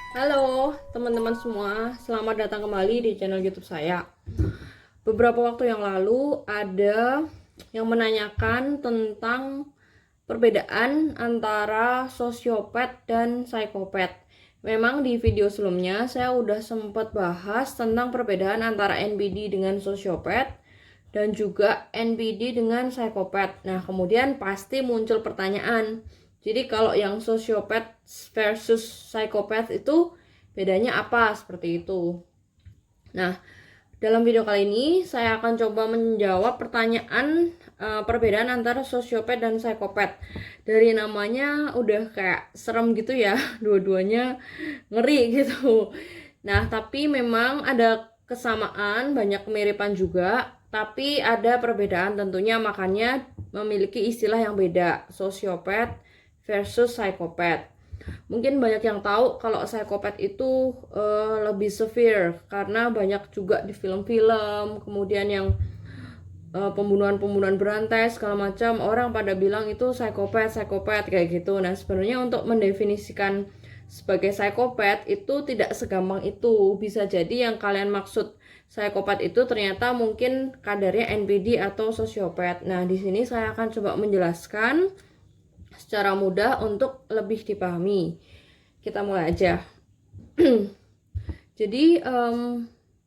Halo teman-teman semua, selamat datang kembali di channel YouTube saya. Beberapa waktu yang lalu ada yang menanyakan tentang perbedaan antara sosiopat dan psikopat. Memang di video sebelumnya saya udah sempat bahas tentang perbedaan antara NPD dengan sosiopat dan juga NPD dengan psikopat. Nah, kemudian pasti muncul pertanyaan. Jadi kalau yang sosiopat versus psikopat itu bedanya apa? Seperti itu. Nah, dalam video kali ini saya akan coba menjawab pertanyaan perbedaan antara sosiopat dan psikopat. Dari namanya udah kayak serem gitu ya, dua-duanya ngeri gitu. Nah, tapi memang ada kesamaan, banyak kemiripan juga, tapi ada perbedaan tentunya, makanya memiliki istilah yang beda, sosiopat versus psikopat. Mungkin banyak yang tahu kalau psikopat itu lebih severe karena banyak juga di film-film, kemudian yang pembunuhan-pembunuhan berantai segala macam, orang pada bilang itu psikopat kayak gitu. Nah, sebenarnya untuk mendefinisikan sebagai psikopat itu tidak segampang itu. Bisa jadi yang kalian maksud psikopat itu ternyata mungkin kadarnya NPD atau sosiopat. Nah, di sini saya akan coba menjelaskan secara mudah untuk lebih dipahami. Kita mulai aja. Jadi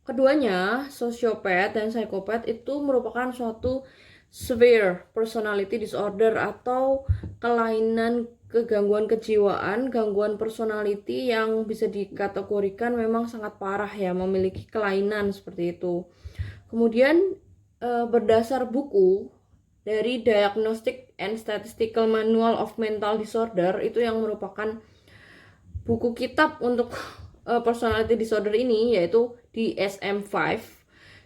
keduanya, sosiopat dan psikopat itu merupakan suatu severe personality disorder atau kelainan kegangguan kejiwaan, gangguan personality yang bisa dikategorikan memang sangat parah ya, memiliki kelainan seperti itu. Kemudian berdasar buku dari Diagnostic and Statistical Manual of Mental Disorder, itu yang merupakan buku kitab untuk personality disorder ini, yaitu DSM-5,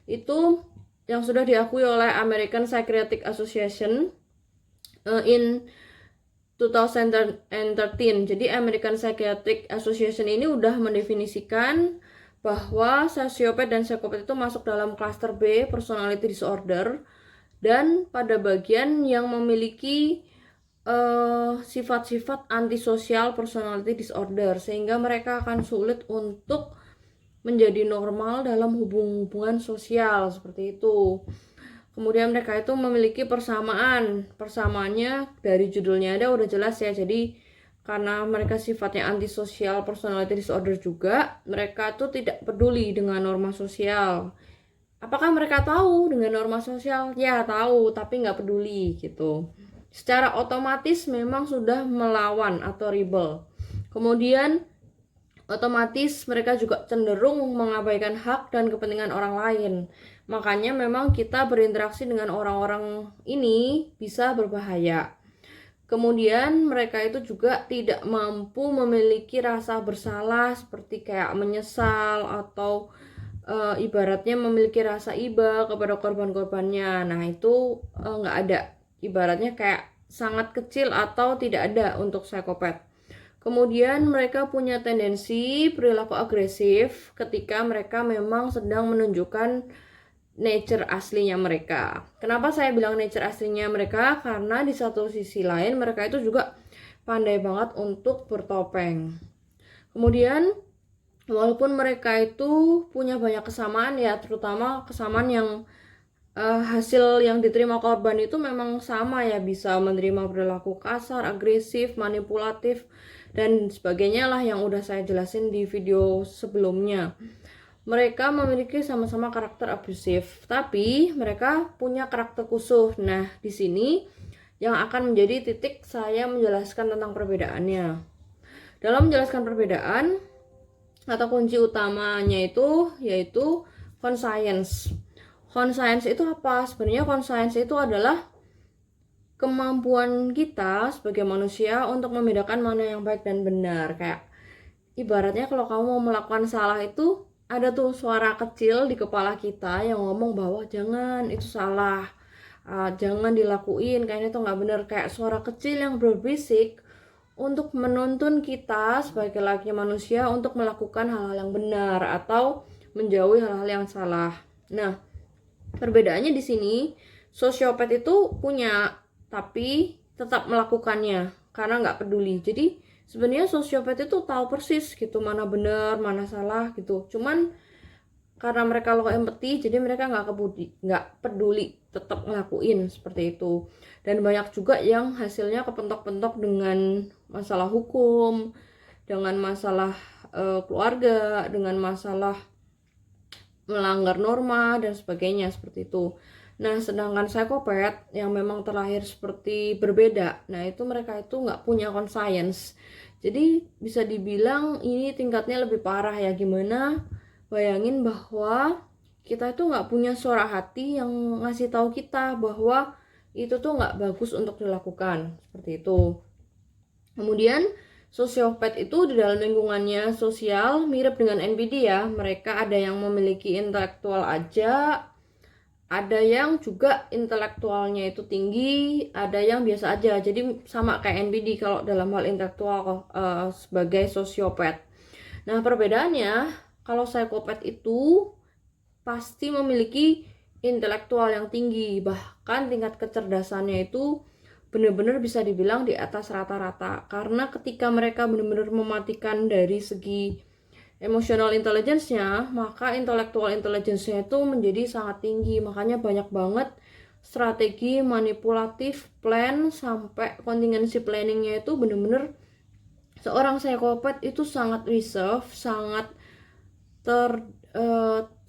itu yang sudah diakui oleh American Psychiatric Association in 2013. Jadi American Psychiatric Association ini udah mendefinisikan bahwa sosiopat dan psikopat itu masuk dalam klaster B personality disorder, dan pada bagian yang memiliki sifat-sifat antisosial personality disorder, sehingga mereka akan sulit untuk menjadi normal dalam hubungan sosial seperti itu. Kemudian mereka itu memiliki persamaannya dari judulnya ada udah jelas ya. Jadi karena mereka sifatnya antisosial personality disorder juga, mereka tuh tidak peduli dengan norma sosial. Apakah mereka tahu dengan norma sosial? Ya tahu, tapi nggak peduli gitu. Secara otomatis memang sudah melawan atau rebel. Kemudian otomatis mereka juga cenderung mengabaikan hak dan kepentingan orang lain. Makanya memang kita berinteraksi dengan orang-orang ini bisa berbahaya. Kemudian mereka itu juga tidak mampu memiliki rasa bersalah seperti kayak menyesal atau ibaratnya memiliki rasa iba kepada korban-korbannya. Nah, itu nggak ada. Ibaratnya kayak sangat kecil atau tidak ada untuk psikopat. Kemudian mereka punya tendensi perilaku agresif ketika mereka memang sedang menunjukkan nature aslinya mereka. Kenapa saya bilang nature aslinya mereka? Karena di satu sisi lain mereka itu juga pandai banget untuk bertopeng. Kemudian walaupun mereka itu punya banyak kesamaan ya, terutama kesamaan yang hasil yang diterima korban itu memang sama ya, bisa menerima perilaku kasar, agresif, manipulatif, dan sebagainya lah yang udah saya jelasin di video sebelumnya. Mereka memiliki sama-sama karakter abusif, tapi mereka punya karakter khusus. Nah, di sini yang akan menjadi titik saya menjelaskan tentang perbedaannya. Dalam menjelaskan perbedaan atau kunci utamanya itu yaitu conscience. Conscience itu apa? Sebenarnya conscience itu adalah kemampuan kita sebagai manusia untuk membedakan mana yang baik dan benar. Kayak ibaratnya kalau kamu mau melakukan salah itu ada tuh suara kecil di kepala kita yang ngomong bahwa jangan, itu salah, jangan dilakuin, kayaknya itu nggak benar. Kayak suara kecil yang berbisik untuk menuntun kita sebagai laki manusia untuk melakukan hal-hal yang benar atau menjauhi hal-hal yang salah. Nah, perbedaannya di sini, sosiopat itu punya tapi tetap melakukannya karena nggak peduli. Jadi Sebenarnya sosiopat itu tahu persis gitu mana benar mana salah gitu, cuman karena mereka low empathy jadi mereka nggak peduli tetap ngelakuin seperti itu. Dan banyak juga yang hasilnya kepentok-pentok dengan masalah hukum, dengan masalah keluarga, dengan masalah melanggar norma dan sebagainya seperti itu. Nah, sedangkan psikopat yang memang terlahir seperti berbeda, nah itu mereka itu nggak punya conscience. Jadi bisa dibilang ini tingkatnya lebih parah ya. Gimana? Bayangin bahwa kita itu nggak punya suara hati yang ngasih tahu kita bahwa itu tuh nggak bagus untuk dilakukan seperti itu. Kemudian sosiopat itu di dalam lingkungannya sosial mirip dengan NPD ya. Mereka ada yang memiliki intelektual aja, ada yang juga intelektualnya itu tinggi, ada yang biasa aja. Jadi sama kayak NPD kalau dalam hal intelektual sebagai sosiopat. Nah, perbedaannya kalau psikopat itu pasti memiliki intelektual yang tinggi, bahkan tingkat kecerdasannya itu benar-benar bisa dibilang di atas rata-rata. Karena ketika mereka benar-benar mematikan dari segi emotional intelligence-nya, maka intellectual intelligence-nya itu menjadi sangat tinggi. Makanya banyak banget strategi manipulatif, plan, sampai contingency planning-nya itu benar-benar seorang psikopat itu sangat reserve, sangat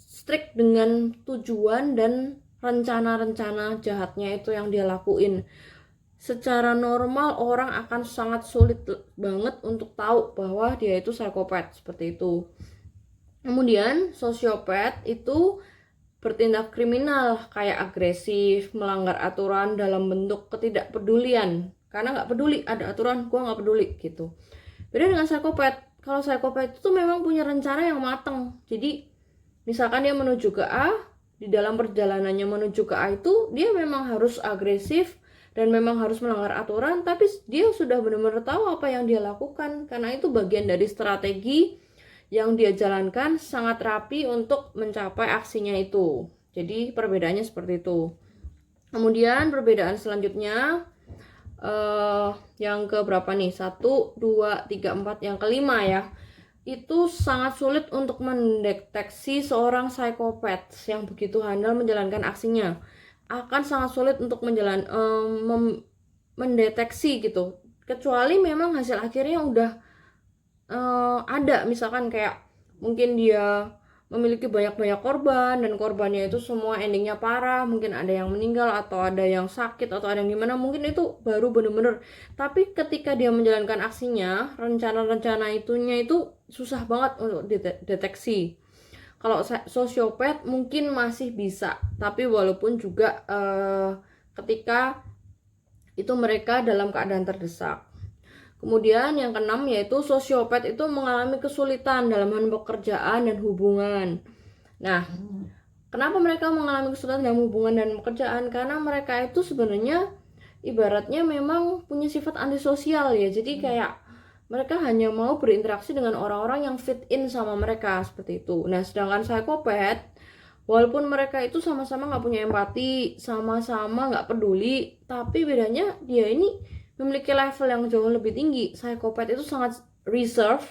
strict dengan tujuan dan rencana-rencana jahatnya itu yang dia lakuin. Secara normal orang akan sangat sulit banget untuk tahu bahwa dia itu psikopat seperti itu. Kemudian sosiopat itu bertindak kriminal kayak agresif, melanggar aturan dalam bentuk ketidakpedulian. Karena nggak peduli, ada aturan, gua nggak peduli gitu. Beda dengan psikopat. Kalau psikopat itu memang punya rencana yang matang. Jadi misalkan dia menuju ke A, di dalam perjalanannya menuju ke A itu dia memang harus agresif dan memang harus melanggar aturan, tapi dia sudah benar-benar tahu apa yang dia lakukan, karena itu bagian dari strategi yang dia jalankan sangat rapi untuk mencapai aksinya itu. Jadi perbedaannya seperti itu. Kemudian perbedaan selanjutnya yang ke berapa nih? 1, 2, 3, 4, yang kelima ya. Itu sangat sulit untuk mendeteksi seorang psikopat yang begitu handal menjalankan aksinya. Akan sangat sulit untuk mendeteksi gitu, kecuali memang hasil akhirnya udah ada, misalkan kayak mungkin dia memiliki banyak-banyak korban dan korbannya itu semua endingnya parah, mungkin ada yang meninggal atau ada yang sakit atau ada yang gimana, mungkin itu baru bener-bener. Tapi ketika dia menjalankan aksinya, rencana-rencana itunya itu susah banget untuk deteksi. Kalau sosiopat mungkin masih bisa, tapi walaupun juga ketika itu mereka dalam keadaan terdesak. Kemudian yang keenam yaitu sosiopat itu mengalami kesulitan dalam hal pekerjaan dan hubungan. Nah, kenapa mereka mengalami kesulitan dalam hubungan dan pekerjaan? Karena mereka itu sebenarnya ibaratnya memang punya sifat antisosial ya. Jadi kayak mereka hanya mau berinteraksi dengan orang-orang yang fit in sama mereka seperti itu. Nah, sedangkan psikopat, walaupun mereka itu sama-sama nggak punya empati, sama-sama nggak peduli, tapi bedanya dia ini memiliki level yang jauh lebih tinggi. Psikopat itu sangat reserve,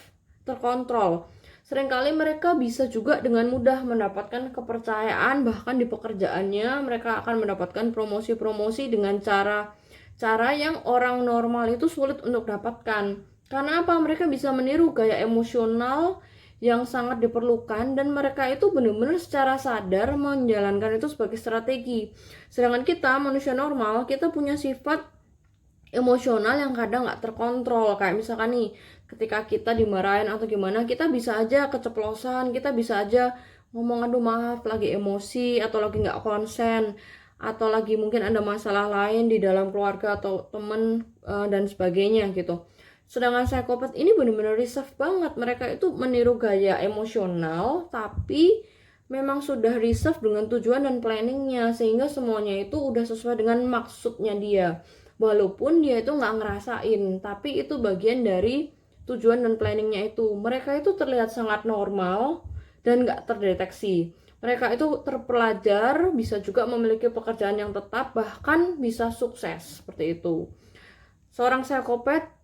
terkontrol. Seringkali mereka bisa juga dengan mudah mendapatkan kepercayaan, bahkan di pekerjaannya mereka akan mendapatkan promosi-promosi dengan cara yang orang normal itu sulit untuk dapatkan. Karena apa? Mereka bisa meniru gaya emosional yang sangat diperlukan dan mereka itu benar-benar secara sadar menjalankan itu sebagai strategi. Sedangkan kita manusia normal, kita punya sifat emosional yang kadang nggak terkontrol. Kayak misalkan nih, ketika kita dimarahin atau gimana, kita bisa aja keceplosan, kita bisa aja ngomong aduh maaf, lagi emosi atau lagi nggak konsen, atau lagi mungkin ada masalah lain di dalam keluarga atau temen dan sebagainya gitu. Sedangkan psikopat ini benar-benar reserve banget. Mereka itu meniru gaya emosional, tapi memang sudah reserve dengan tujuan dan planningnya, sehingga semuanya itu udah sesuai dengan maksudnya dia. Walaupun dia itu nggak ngerasain, tapi itu bagian dari tujuan dan planningnya itu. Mereka itu terlihat sangat normal dan nggak terdeteksi. Mereka itu terpelajar, bisa juga memiliki pekerjaan yang tetap, bahkan bisa sukses seperti itu. Seorang psikopat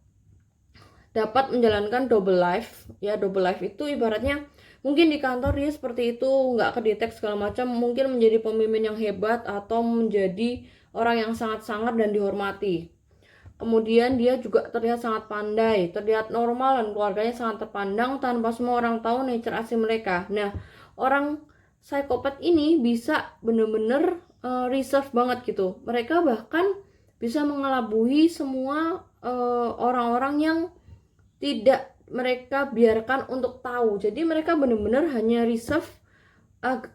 dapat menjalankan double life. Ya, double life itu ibaratnya mungkin di kantor dia seperti itu, nggak kedetek segala macam, mungkin menjadi pemimpin yang hebat atau menjadi orang yang sangat-sangat dan dihormati. Kemudian dia juga terlihat sangat pandai, terlihat normal dan keluarganya sangat terpandang tanpa semua orang tahu nature asli mereka. Nah, orang psikopat ini bisa bener-bener reserve banget gitu. Mereka bahkan bisa mengelabui semua orang-orang yang tidak mereka biarkan untuk tahu. Jadi mereka bener-bener hanya reserve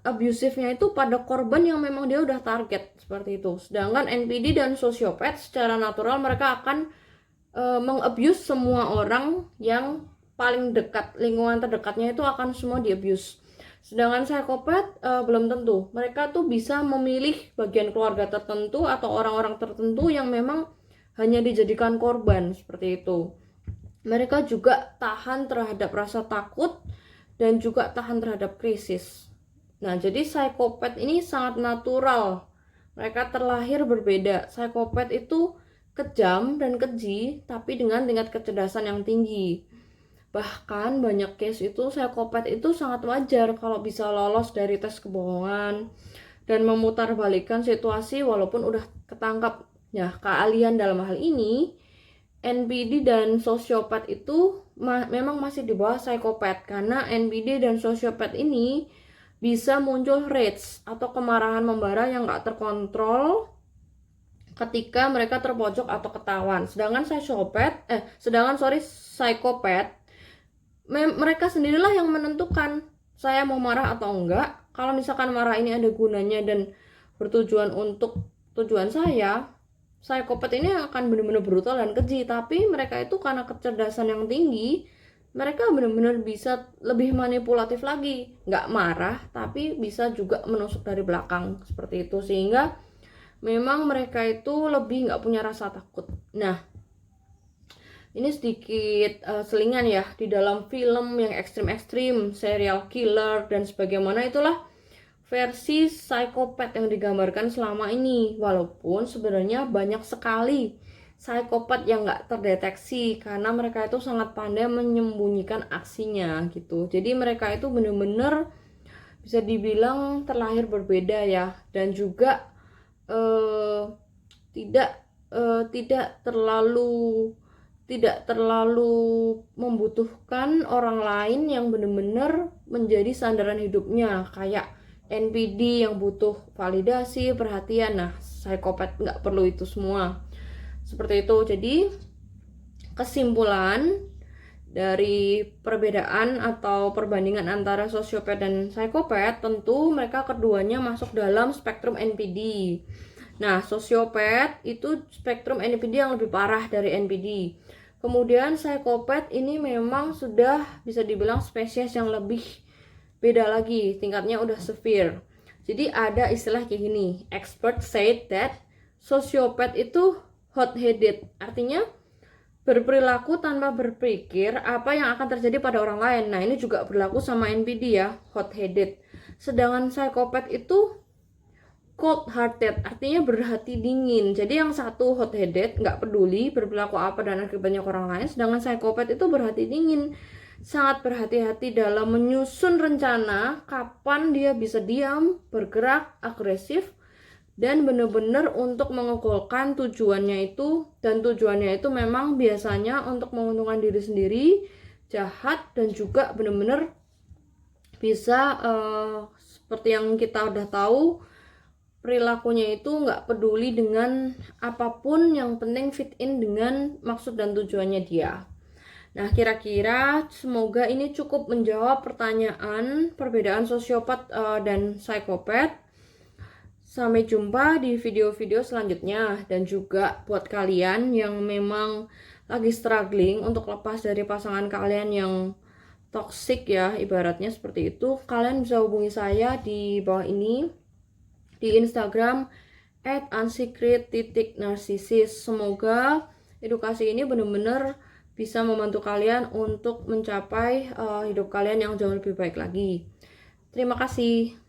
abusifnya itu pada korban yang memang dia udah target, seperti itu. Sedangkan NPD dan sosiopat secara natural mereka akan mengabuse semua orang yang paling dekat, lingkungan terdekatnya itu akan semua diabuse. Sedangkan psikopat belum tentu. Mereka tuh bisa memilih bagian keluarga tertentu atau orang-orang tertentu yang memang hanya dijadikan korban, seperti itu. Mereka juga tahan terhadap rasa takut dan juga tahan terhadap krisis. Nah, jadi psikopat ini sangat natural. Mereka terlahir berbeda. Psikopat itu kejam dan keji, tapi dengan tingkat kecerdasan yang tinggi. Bahkan banyak case itu psikopat itu sangat wajar kalau bisa lolos dari tes kebohongan dan memutarbalikkan situasi walaupun udah ketangkap. Nah, keahlian dalam hal ini NPD dan sosiopat itu memang masih di bawah psikopat, karena NPD dan sosiopat ini bisa muncul rage atau kemarahan membara yang gak terkontrol ketika mereka terpojok atau ketahuan. Sedangkan psikopat mereka sendirilah yang menentukan saya mau marah atau enggak. Kalau misalkan marah ini ada gunanya dan bertujuan untuk tujuan saya, psikopat ini akan benar-benar brutal dan keji. Tapi mereka itu karena kecerdasan yang tinggi, mereka benar-benar bisa lebih manipulatif lagi, nggak marah tapi bisa juga menusuk dari belakang, seperti itu. Sehingga memang mereka itu lebih nggak punya rasa takut. Nah, ini sedikit selingan ya, di dalam film yang ekstrim-ekstrim, serial killer dan sebagaimana, itulah versi psikopat yang digambarkan selama ini. Walaupun sebenarnya banyak sekali psikopat yang nggak terdeteksi karena mereka itu sangat pandai menyembunyikan aksinya gitu. Jadi mereka itu bener-bener bisa dibilang terlahir berbeda ya, dan juga tidak terlalu membutuhkan orang lain yang benar-benar menjadi sandaran hidupnya, kayak NPD yang butuh validasi, perhatian. Nah, psikopat nggak perlu itu semua, seperti itu. Jadi kesimpulan dari perbedaan atau perbandingan antara sosiopat dan psikopat, tentu mereka keduanya masuk dalam spektrum NPD. Nah, sosiopat itu spektrum NPD yang lebih parah dari NPD. Kemudian psikopat ini memang sudah bisa dibilang spesies yang lebih beda lagi, tingkatnya udah severe. Jadi ada istilah kayak gini, expert said that sosiopat itu hot-headed, artinya berperilaku tanpa berpikir apa yang akan terjadi pada orang lain. Nah, ini juga berlaku sama NPD ya, hot-headed. Sedangkan psikopat itu cold-hearted, artinya berhati dingin. Jadi yang satu hot-headed, nggak peduli berperilaku apa dan akibatnya ke orang lain. Sedangkan psikopat itu berhati dingin, sangat berhati-hati dalam menyusun rencana kapan dia bisa diam, bergerak, agresif, dan benar-benar untuk mengegolkan tujuannya itu. Dan tujuannya itu memang biasanya untuk menguntungkan diri sendiri, jahat, dan juga benar-benar bisa seperti yang kita udah tahu, perilakunya itu nggak peduli dengan apapun, yang penting fit in dengan maksud dan tujuannya dia. Nah, kira-kira semoga ini cukup menjawab pertanyaan perbedaan sosiopat dan psikopat. Sampai jumpa di video-video selanjutnya. Dan juga buat kalian yang memang lagi struggling untuk lepas dari pasangan kalian yang toxic ya, ibaratnya seperti itu, kalian bisa hubungi saya di bawah ini di Instagram @unsecret.narcissist. Semoga edukasi ini benar-benar bisa membantu kalian untuk mencapai hidup kalian yang jauh lebih baik lagi. Terima kasih.